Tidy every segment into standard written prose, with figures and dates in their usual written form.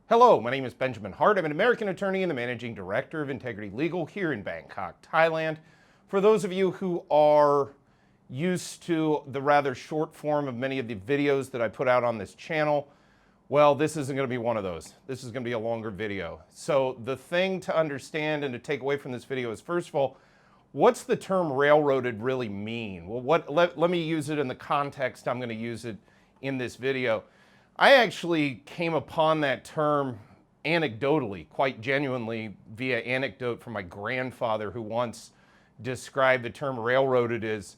Hello, my name is Benjamin Hart. I'm an American attorney and the managing director of Integrity Legal here in Bangkok, Thailand. For those of you who are used to the rather short form of many of the videos that I put out on this channel, well, this isn't going to be one of those. This is going to be a longer video. So the thing to understand and to take away from this video is, first of all, what's the term railroaded really mean? Well, let me use it in the context I'm going to use it in this video. I actually came upon that term anecdotally, quite genuinely, via anecdote from my grandfather, who once described the term railroaded as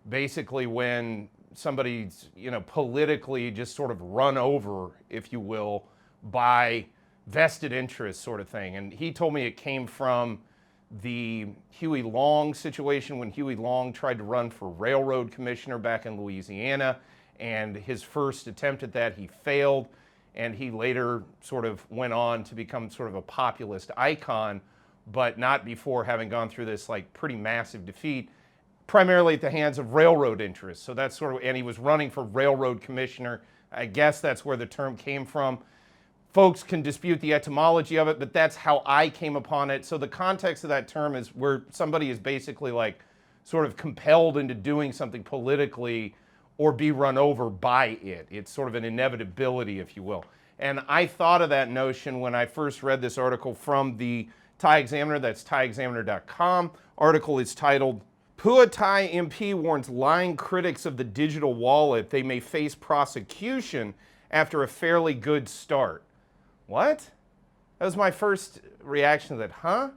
basically when somebody's, politically just sort of run over, if you will, by vested interests sort of thing. And he told me it came from the Huey Long situation when Huey Long tried to run for railroad commissioner back in Louisiana. And his first attempt at that, he failed, and he later sort of went on to become sort of a populist icon, but not before having gone through this like pretty massive defeat, primarily at the hands of railroad interests. So that's sort of, and he was running for railroad commissioner. I guess that's where the term came from. Folks can dispute the etymology of it, but that's how I came upon it. So the context of that term is where somebody is basically like sort of compelled into doing something politically or be run over by it. It's sort of an inevitability, if you will. And I thought of that notion when I first read this article from the Thai Examiner. That's thaiexaminer.com. Article is titled, Phua Thai MP warns lying critics of the digital wallet they may face prosecution after a fairly good start. What? That was my first reaction to that, huh?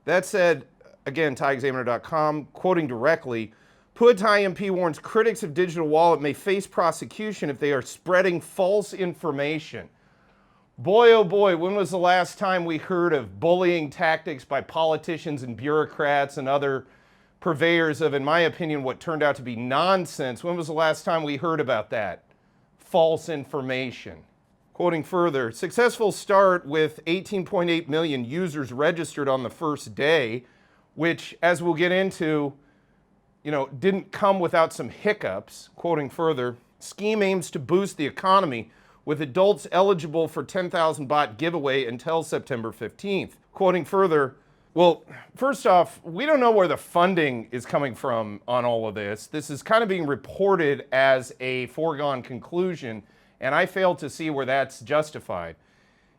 That said, again, thaiexaminer.com, quoting directly, Phua Thai MP warns critics of digital wallet may face prosecution if they are spreading false information. Boy, oh boy, when was the last time we heard of bullying tactics by politicians and bureaucrats and other purveyors of, in my opinion, what turned out to be nonsense? When was the last time we heard about that? False information. Quoting further, successful start with 18.8 million users registered on the first day, which, as we'll get into, didn't come without some hiccups. Quoting further, scheme aims to boost the economy with adults eligible for 10,000 baht giveaway until September 15th. Quoting further, well, first off, we don't know where the funding is coming from on all of this. This is kind of being reported as a foregone conclusion, and I fail to see where that's justified.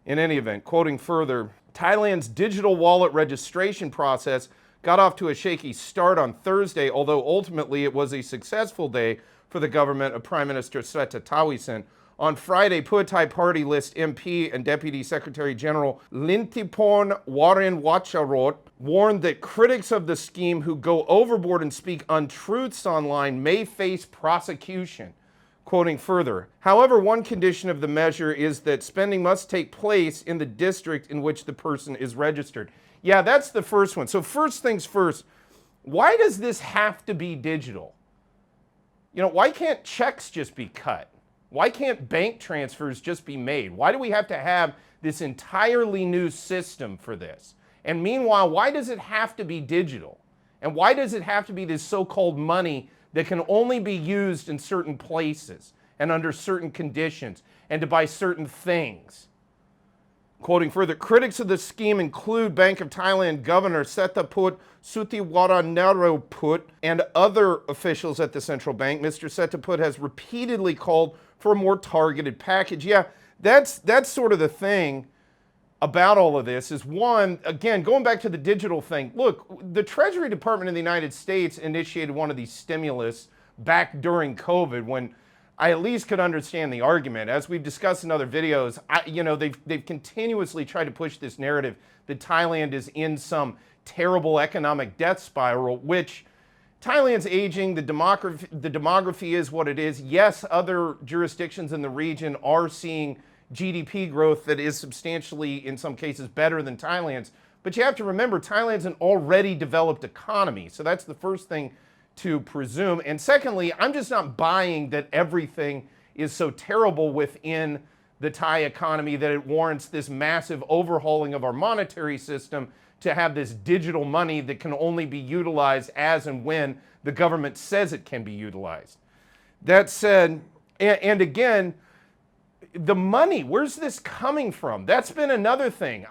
In any event, quoting further, Thailand's digital wallet registration process got off to a shaky start on Thursday, although ultimately it was a successful day for the government of Prime Minister Srettha Thavisin. On Friday, Phua Thai Party List MP and Deputy Secretary General Lintiporn Warinwacharot warned that critics of the scheme who go overboard and speak untruths online may face prosecution. Quoting further, however, one condition of the measure is that spending must take place in the district in which the person is registered. Yeah, that's the first one. So first things first, why does this have to be digital? Why can't checks just be cut? Why can't bank transfers just be made? Why do we have to have this entirely new system for this? And meanwhile, why does it have to be digital? And why does it have to be this so-called money that can only be used in certain places and under certain conditions and to buy certain things? Quoting further, critics of the scheme include Bank of Thailand Governor Sethaput Sutiwaraneruput and other officials at the central bank. Mr. Sethaput has repeatedly called for a more targeted package. Yeah, that's sort of the thing about all of this is, one, again, going back to the digital thing, look, the Treasury Department in the United States initiated one of these stimulus back during COVID when I at least could understand the argument. As we've discussed in other videos, they've continuously tried to push this narrative that Thailand is in some terrible economic death spiral, which Thailand's aging, the demography is what it is. Yes, other jurisdictions in the region are seeing GDP growth that is substantially, in some cases, better than Thailand's. But you have to remember, Thailand's an already developed economy. So that's the first thing to presume. And secondly, I'm just not buying that everything is so terrible within the Thai economy that it warrants this massive overhauling of our monetary system to have this digital money that can only be utilized as and when the government says it can be utilized. That said, and again, the money, where's this coming from? That's been another thing.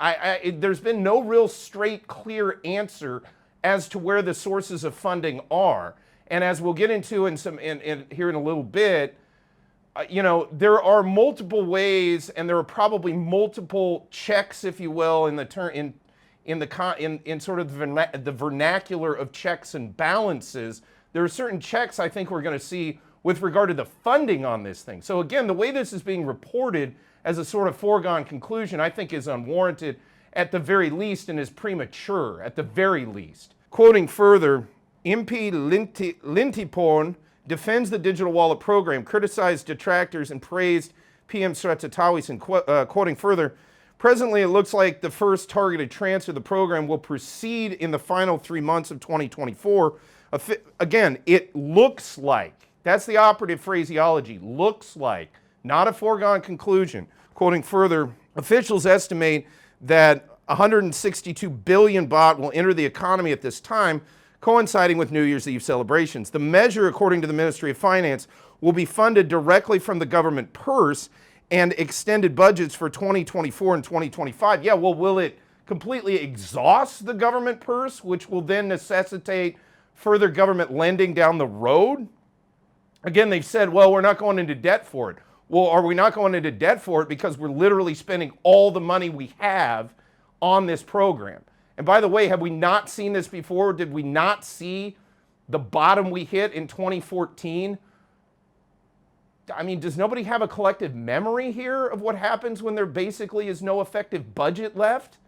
There's been no real straight, clear answer as to where the sources of funding are. And as we'll get into here in a little bit, there are multiple ways, and there are probably multiple checks, if you will, in sort of the vernacular of checks and balances. There are certain checks I think we're going to see with regard to the funding on this thing. So again, the way this is being reported as a sort of foregone conclusion, I think is unwarranted at the very least and is premature at the very least. Quoting further, MP Lintiporn defends the digital wallet program, criticized detractors, and praised PM Sratatawisan. Quoting further, presently it looks like the first targeted transfer of the program will proceed in the final 3 months of 2024. Again, it looks like. That's the operative phraseology. Looks like. Not a foregone conclusion. Quoting further, officials estimate that 162 billion baht will enter the economy at this time, coinciding with New Year's Eve celebrations. The measure, according to the Ministry of Finance, will be funded directly from the government purse and extended budgets for 2024 and 2025. Yeah, well, will it completely exhaust the government purse, which will then necessitate further government lending down the road? Again, they've said, well, we're not going into debt for it. Well, are we not going into debt for it because we're literally spending all the money we have on this program? And by the way, have we not seen this before? Did we not see the bottom we hit in 2014? I mean, does nobody have a collective memory here of what happens when there basically is no effective budget left?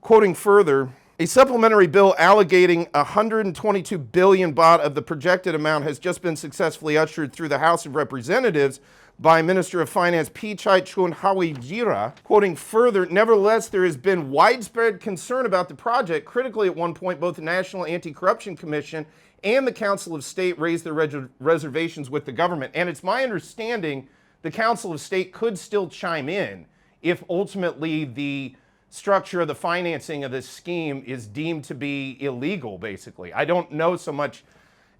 Quoting further, a supplementary bill allocating 122 billion baht of the projected amount has just been successfully ushered through the House of Representatives by Minister of Finance Pichai Chun Hawajira. Quoting further, nevertheless, there has been widespread concern about the project. Critically, at one point, both the National Anti-Corruption Commission and the Council of State raised their reservations with the government. And it's my understanding the Council of State could still chime in if ultimately the structure of the financing of this scheme is deemed to be illegal, basically. I don't know so much,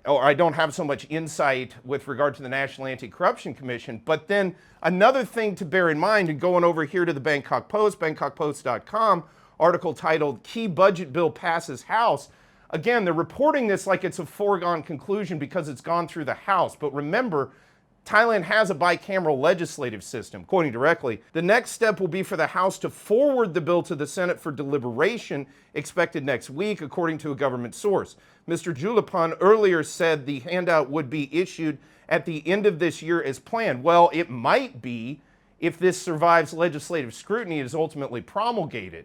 or I don't have so much insight with regard to the National Anti-Corruption Commission. But then another thing to bear in mind, and going over here to the Bangkok Post, bangkokpost.com, article titled, Key Budget Bill Passes House. Again, they're reporting this like it's a foregone conclusion because it's gone through the House. But remember, Thailand has a bicameral legislative system. Quoting directly, the next step will be for the House to forward the bill to the Senate for deliberation, expected next week, according to a government source. Mr. Julipan earlier said the handout would be issued at the end of this year as planned. Well, it might be if this survives legislative scrutiny and is ultimately promulgated.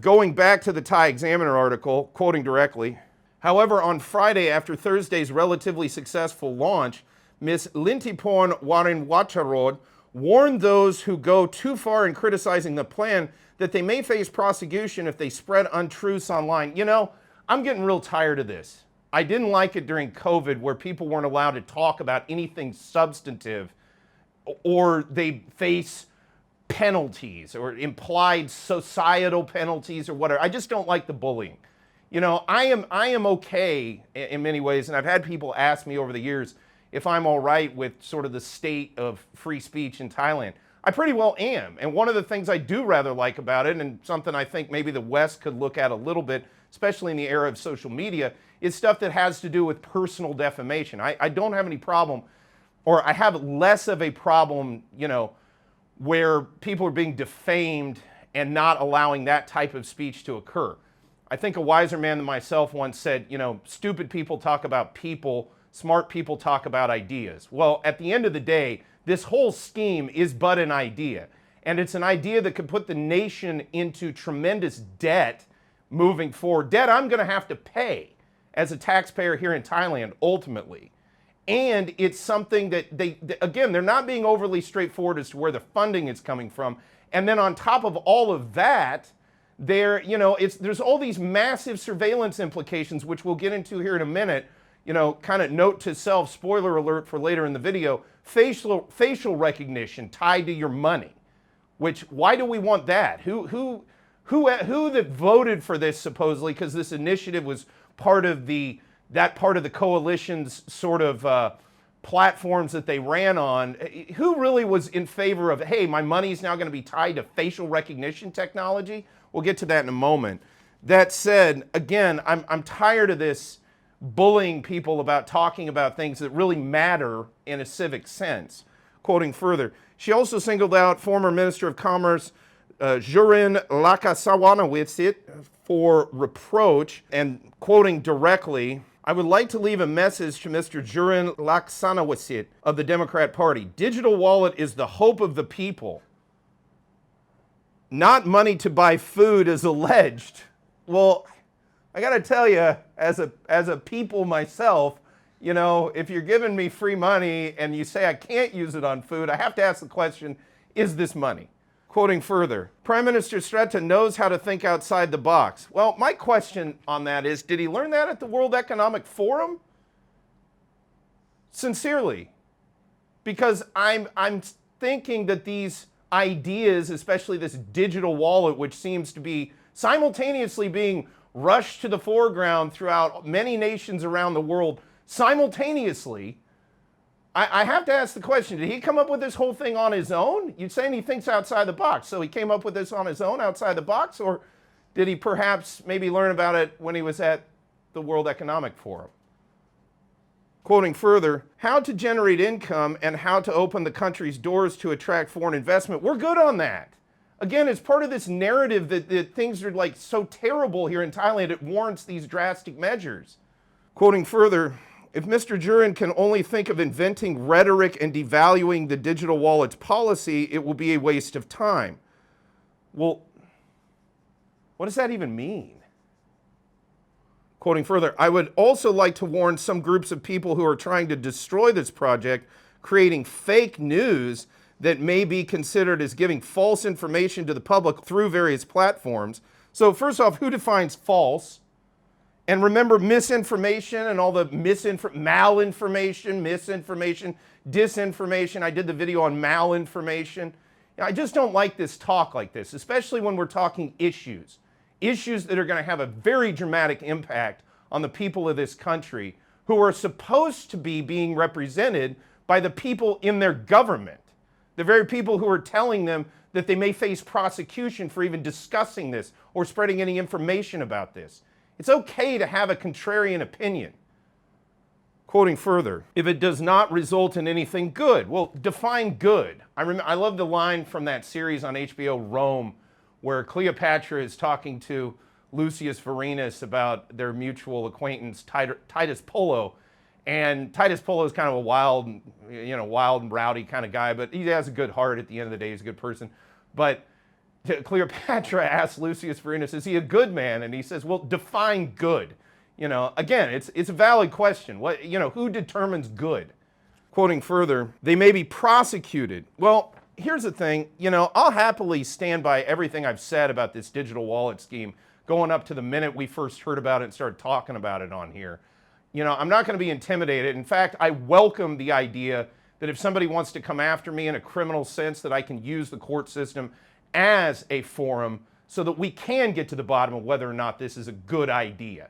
Going back to the Thai Examiner article, quoting directly, however, on Friday, after Thursday's relatively successful launch, Ms. Lintiporn Warinwacharod warned those who go too far in criticizing the plan that they may face prosecution if they spread untruths online. You know, I'm getting real tired of this. I didn't like it during COVID where people weren't allowed to talk about anything substantive, or they face penalties or implied societal penalties or whatever. I just don't like the bullying. You know, I am okay in many ways, and I've had people ask me over the years if I'm all right with sort of the state of free speech in Thailand. I pretty well am. And one of the things I do rather like about it, and something I think maybe the West could look at a little bit, especially in the era of social media, is stuff that has to do with personal defamation. I don't have any problem, or I have less of a problem, you know, where people are being defamed and not allowing that type of speech to occur. I think a wiser man than myself once said, you know, stupid people talk about people, smart people talk about ideas. Well, at the end of the day, this whole scheme is but an idea. And it's an idea that could put the nation into tremendous debt moving forward. Debt I'm going to have to pay as a taxpayer here in Thailand, ultimately. And it's something that again, they're not being overly straightforward as to where the funding is coming from. And then on top of all of that, there's all these massive surveillance implications, which we'll get into here in a minute. You know, kind of note to self, spoiler alert for later in the video, facial recognition tied to your money. Which, why do we want that? Who that voted for this supposedly, because this initiative was part of that part of the coalition's sort of platforms that they ran on, who really was in favor of, hey, my money's now going to be tied to facial recognition technology? We'll get to that in a moment. That said, again, I'm tired of this bullying people about talking about things that really matter in a civic sense. Quoting further, she also singled out former Minister of Commerce Jurin Lakasawanawitsit for reproach, and quoting directly, I would like to leave a message to Mr. Jurin Laksanawitsit of the Democrat Party. Digital wallet is the hope of the people, not money to buy food as alleged. Well, I got to tell you, as a people myself, you know, if you're giving me free money and you say I can't use it on food, I have to ask the question, is this money? Quoting further, Prime Minister Sreta knows how to think outside the box. Well, my question on that is, did he learn that at the World Economic Forum? Sincerely. Because I'm thinking that these ideas, especially this digital wallet, which seems to be simultaneously being rushed to the foreground throughout many nations around the world, simultaneously, I have to ask the question, did he come up with this whole thing on his own? You're saying he thinks outside the box, so he came up with this on his own outside the box, or did he perhaps maybe learn about it when he was at the World Economic Forum? Quoting further, how to generate income and how to open the country's doors to attract foreign investment. We're good on that. Again, it's part of this narrative that things are like so terrible here in Thailand, it warrants these drastic measures. Quoting further, if Mr. Jurin can only think of inventing rhetoric and devaluing the digital wallet's policy, it will be a waste of time. Well, what does that even mean? Quoting further, I would also like to warn some groups of people who are trying to destroy this project, creating fake news that may be considered as giving false information to the public through various platforms. So first off, who defines false? And remember, misinformation and all the malinformation, misinformation, disinformation. I did the video on malinformation. I just don't like this talk like this, especially when we're talking issues. Issues that are going to have a very dramatic impact on the people of this country who are supposed to be being represented by the people in their government. The very people who are telling them that they may face prosecution for even discussing this or spreading any information about this. It's okay to have a contrarian opinion. Quoting further, if it does not result in anything good. Well, define good. I love the line from that series on HBO, Rome, where Cleopatra is talking to Lucius Vorenus about their mutual acquaintance, Titus Pullo. And Titus Pullo is kind of a wild and rowdy kind of guy, but he has a good heart at the end of the day. He's a good person. But Cleopatra asks Lucius Vorenus, is he a good man? And he says, well, define good. You know, again, it's a valid question. What, you know, who determines good? Quoting further, they may be prosecuted. Well, here's the thing, you know, I'll happily stand by everything I've said about this digital wallet scheme going up to the minute we first heard about it and started talking about it on here. You know, I'm not going to be intimidated. In fact, I welcome the idea that if somebody wants to come after me in a criminal sense, that I can use the court system as a forum so that we can get to the bottom of whether or not this is a good idea.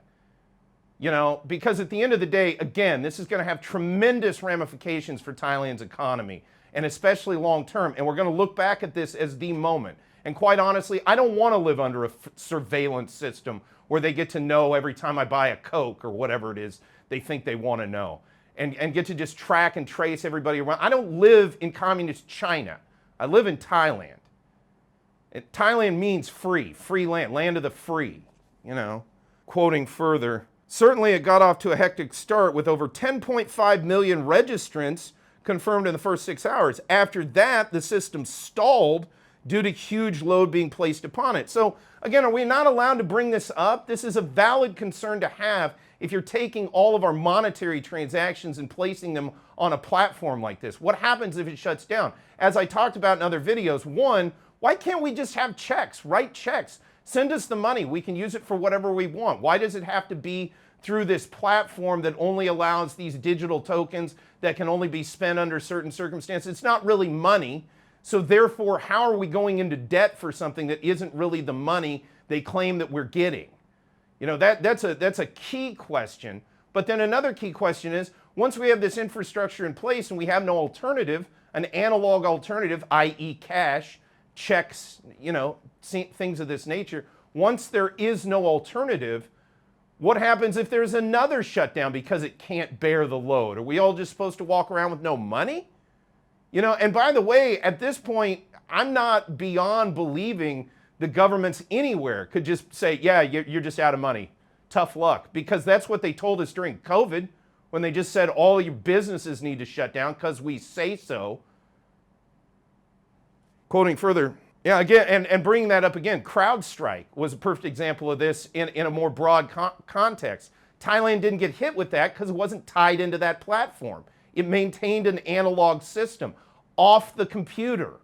You know, because at the end of the day, again, this is going to have tremendous ramifications for Thailand's economy, and especially long term. And we're going to look back at this as the moment. And quite honestly, I don't want to live under a surveillance system where they get to know every time I buy a Coke or whatever it is they think they want to know, and get to just track and trace everybody around. I don't live in communist China. I live in Thailand. And Thailand means free, free land, land of the free, you know. Quoting further, certainly it got off to a hectic start with over 10.5 million registrants confirmed in the first 6 hours. After that, the system stalled due to huge load being placed upon it. So again, are we not allowed to bring this up? This is a valid concern to have if you're taking all of our monetary transactions and placing them on a platform like this. What happens if it shuts down? As I talked about in other videos, one, why can't we just have checks, write checks? Send us the money. We can use it for whatever we want. Why does it have to be through this platform that only allows these digital tokens that can only be spent under certain circumstances? It's not really money. So therefore, how are we going into debt for something that isn't really the money they claim that we're getting? You know, that's a key question. But then another key question is, once we have this infrastructure in place and we have no alternative, an analog alternative, i.e. cash, checks, things of this nature, once there is no alternative, what happens if there's another shutdown because it can't bear the load? Are we all just supposed to walk around with no money? And by the way, at this point, I'm not beyond believing the governments anywhere could just say, yeah, you're just out of money. Tough luck. Because that's what they told us during COVID, when they just said all your businesses need to shut down because we say so. Quoting further, yeah, again, and bringing that up again, CrowdStrike was a perfect example of this in a more broad context. Thailand didn't get hit with that because it wasn't tied into that platform. It maintained an analog system off the computer.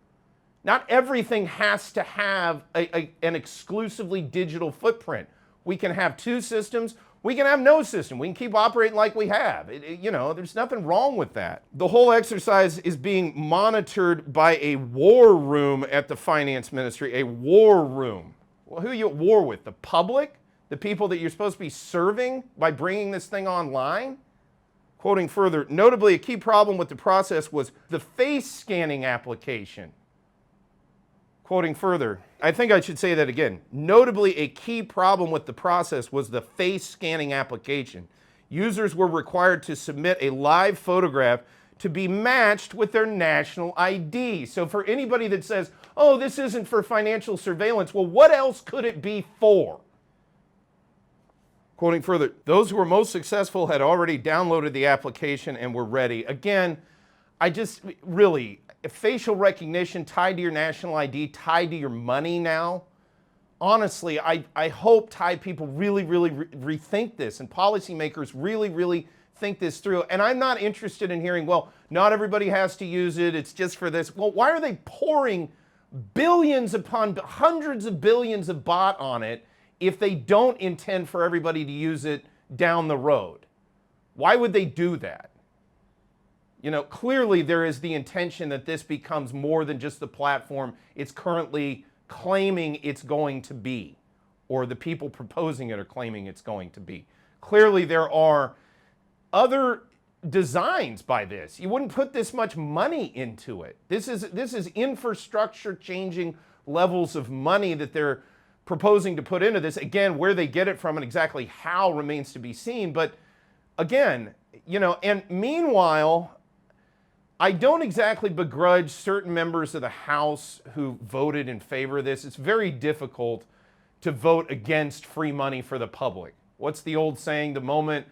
Not everything has to have an exclusively digital footprint. We can have two systems. We can have no system. We can keep operating like we have. There's nothing wrong with that. The whole exercise is being monitored by a war room at the finance ministry, a war room. Well, who are you at war with? The public? The people that you're supposed to be serving by bringing this thing online? Quoting further, notably a key problem with the process was the face scanning application. Quoting further, I think I should say that again. Notably, a key problem with the process was the face scanning application. Users were required to submit a live photograph to be matched with their national ID. So for anybody that says, oh, this isn't for financial surveillance, well, what else could it be for? Quoting further, those who were most successful had already downloaded the application and were ready. Again, facial recognition tied to your national ID, tied to your money now. Honestly, I hope Thai people really rethink this and policymakers really think this through. And I'm not interested in hearing, well, not everybody has to use it, it's just for this. Well, why are they pouring billions upon hundreds of billions of baht on it if they don't intend for everybody to use it down the road? Why would they do that? Clearly there is the intention that this becomes more than just the platform it's currently claiming it's going to be, or the people proposing it are claiming it's going to be. Clearly there are other designs by this. You wouldn't put this much money into it. This is infrastructure changing levels of money that they're proposing to put into this. Again, where they get it from and exactly how remains to be seen. But again, and meanwhile, I don't exactly begrudge certain members of the House who voted in favor of this. It's very difficult to vote against free money for the public. What's the old saying? The moment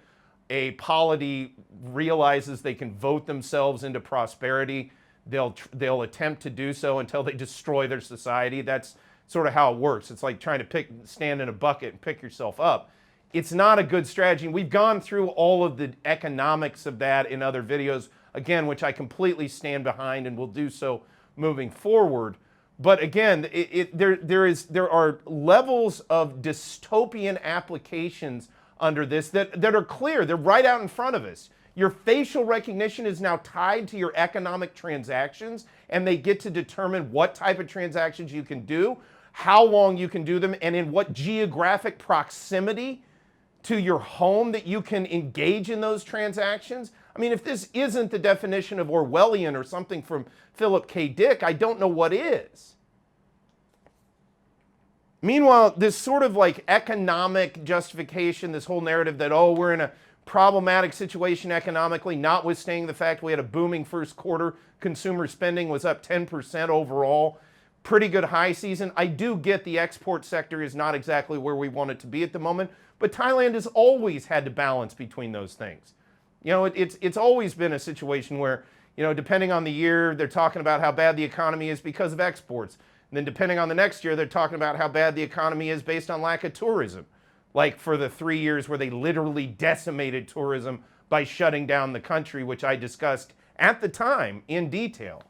a polity realizes they can vote themselves into prosperity, they'll attempt to do so until they destroy their society. That's sort of how it works. It's like trying to stand in a bucket and pick yourself up. It's not a good strategy. We've gone through all of the economics of that in other videos, again, which I completely stand behind and will do so moving forward. But again, there are levels of dystopian applications under this that are clear. They're right out in front of us. Your facial recognition is now tied to your economic transactions, and they get to determine what type of transactions you can do, how long you can do them, and in what geographic proximity to your home that you can engage in those transactions. I mean, if this isn't the definition of Orwellian or something from Philip K. Dick, I don't know what is. Meanwhile, this sort of like economic justification, this whole narrative that, oh, we're in a problematic situation economically, notwithstanding the fact we had a booming first quarter, consumer spending was up 10% overall, pretty good high season. I do get the export sector is not exactly where we want it to be at the moment, but Thailand has always had to balance between those things. It's always been a situation where, depending on the year, they're talking about how bad the economy is because of exports. And then depending on the next year, they're talking about how bad the economy is based on lack of tourism. Like for the 3 years where they literally decimated tourism by shutting down the country, which I discussed at the time in detail.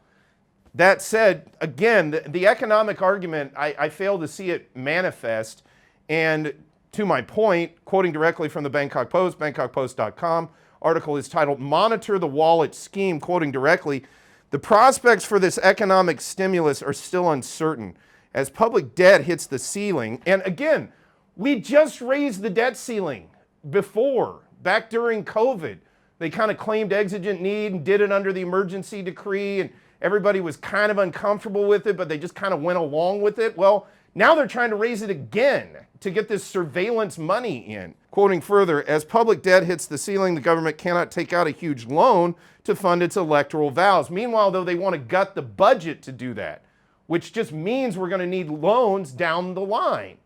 That said, again, the economic argument, I fail to see it manifest. And to my point, quoting directly from the Bangkok Post, bangkokpost.com, article is titled, "Monitor the Wallet Scheme," quoting directly, "The prospects for this economic stimulus are still uncertain as public debt hits the ceiling." And again, we just raised the debt ceiling before Back during COVID, they kind of claimed exigent need and did it under the emergency decree, and everybody was kind of uncomfortable with it, but they just kind of went along with it. Well, now they're trying to raise it again to get this surveillance money in. Quoting further, as public debt hits the ceiling, the government cannot take out a huge loan to fund its electoral vows. Meanwhile, though, they want to gut the budget to do that, which just means we're going to need loans down the line.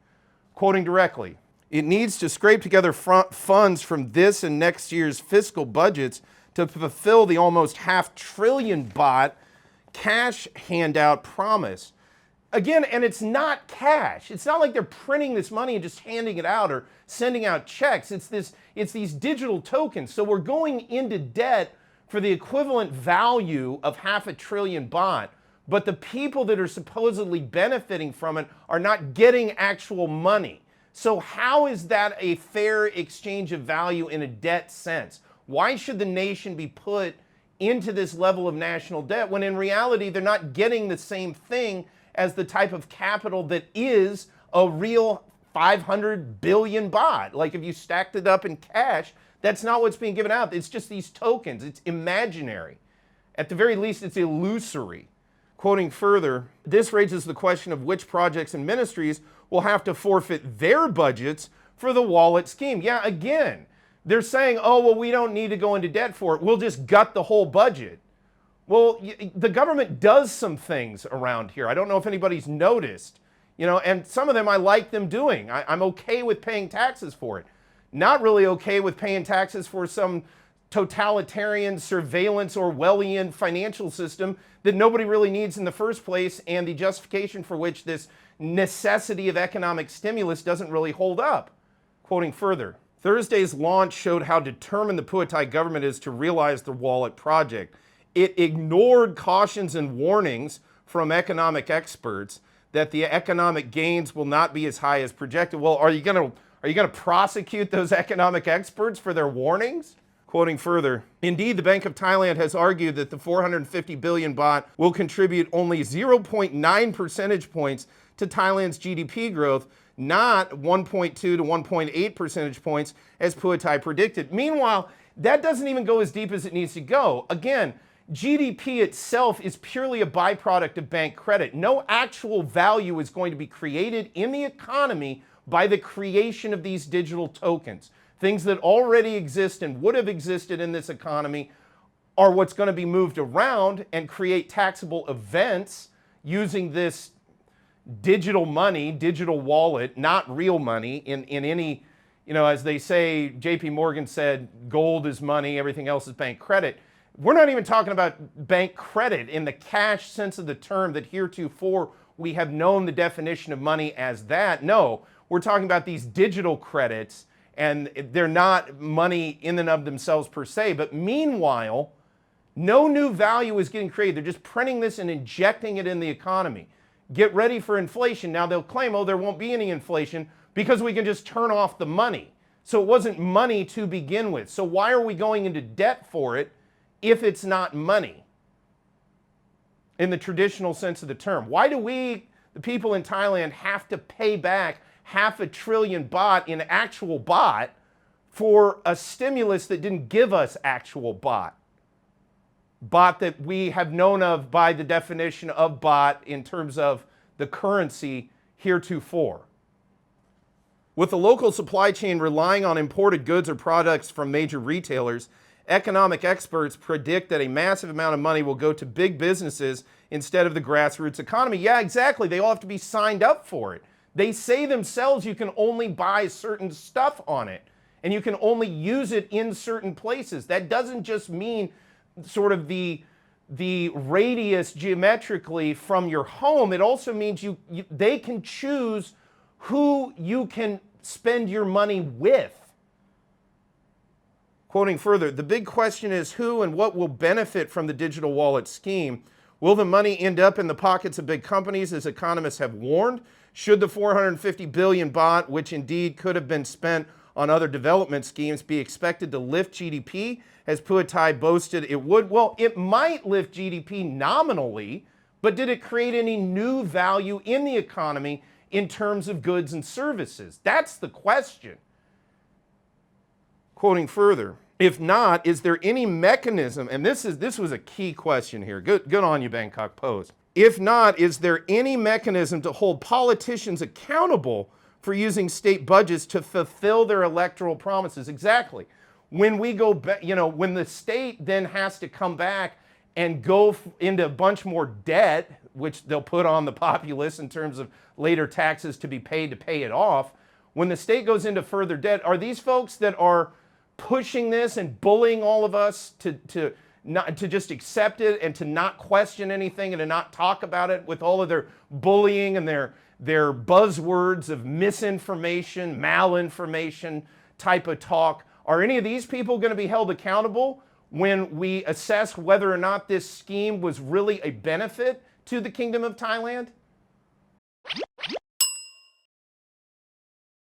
Quoting directly, it needs to scrape together funds from this and next year's fiscal budgets to fulfill the almost $500 billion baht cash handout promise. Again, and it's not cash. It's not like they're printing this money and just handing it out or sending out checks. It's these digital tokens. So we're going into debt for the equivalent value of $500 billion baht, but the people that are supposedly benefiting from it are not getting actual money. So how is that a fair exchange of value in a debt sense? Why should the nation be put into this level of national debt when in reality they're not getting the same thing as the type of capital that is a real 500 billion baht? Like if you stacked it up in cash, that's not what's being given out. It's just these tokens. It's imaginary. At the very least, it's illusory. Quoting further, this raises the question of which projects and ministries will have to forfeit their budgets for the wallet scheme. Yeah, again, they're saying, oh, well, we don't need to go into debt for it. We'll just gut the whole budget. Well, the government does some things around here. I don't know if anybody's noticed, and some of them I like them doing. I'm okay with paying taxes for it. Not really okay with paying taxes for some totalitarian surveillance Orwellian financial system that nobody really needs in the first place, and the justification for which this necessity of economic stimulus doesn't really hold up. Quoting further, Thursday's launch showed how determined the Pheu Thai government is to realize the wallet project. It ignored cautions and warnings from economic experts that the economic gains will not be as high as projected. Well, are you going to prosecute those economic experts for their warnings? Quoting further, indeed, the Bank of Thailand has argued that the 450 billion baht will contribute only 0.9 percentage points to Thailand's GDP growth, not 1.2 to 1.8 percentage points as Pheu Thai predicted. Meanwhile, that doesn't even go as deep as it needs to go. Again, GDP itself is purely a byproduct of bank credit. No actual value is going to be created in the economy by the creation of these digital tokens. Things that already exist and would have existed in this economy are what's going to be moved around and create taxable events using this digital money, digital wallet, not real money in any, as they say, JP Morgan said, gold is money, everything else is bank credit. We're not even talking about bank credit in the cash sense of the term that heretofore we have known the definition of money as that. No, we're talking about these digital credits, and they're not money in and of themselves per se. But meanwhile, no new value is getting created. They're just printing this and injecting it in the economy. Get ready for inflation. Now they'll claim, oh, there won't be any inflation because we can just turn off the money. So it wasn't money to begin with. So why are we going into debt for it if it's not money in the traditional sense of the term? Why do we, the people in Thailand, have to pay back $500 billion baht in actual baht for a stimulus that didn't give us actual baht? Baht that we have known of by the definition of baht in terms of the currency heretofore. With the local supply chain relying on imported goods or products from major retailers, economic experts predict that a massive amount of money will go to big businesses instead of the grassroots economy. Yeah, exactly. They all have to be signed up for it. They say themselves you can only buy certain stuff on it, and you can only use it in certain places. That doesn't just mean sort of the radius geometrically from your home. It also means they can choose who you can spend your money with. Quoting further, the big question is who and what will benefit from the digital wallet scheme. Will the money end up in the pockets of big companies, as economists have warned? Should the 450 billion baht, which indeed could have been spent on other development schemes, be expected to lift GDP, as Pheu Thai boasted it would? Well, it might lift GDP nominally, but did it create any new value in the economy in terms of goods and services? That's the question. Quoting further, if not, is there any mechanism, and this was a key question here, good on you, Bangkok Post. If not, is there any mechanism to hold politicians accountable for using state budgets to fulfill their electoral promises? Exactly. When we go back, when the state then has to come back and go into a bunch more debt, which they'll put on the populace in terms of later taxes to be paid to pay it off, when the state goes into further debt, are these folks that are pushing this and bullying all of us to just accept it and to not question anything and to not talk about it with all of their bullying and their buzzwords of misinformation, malinformation type of talk? Are any of these people going to be held accountable when we assess whether or not this scheme was really a benefit to the Kingdom of Thailand?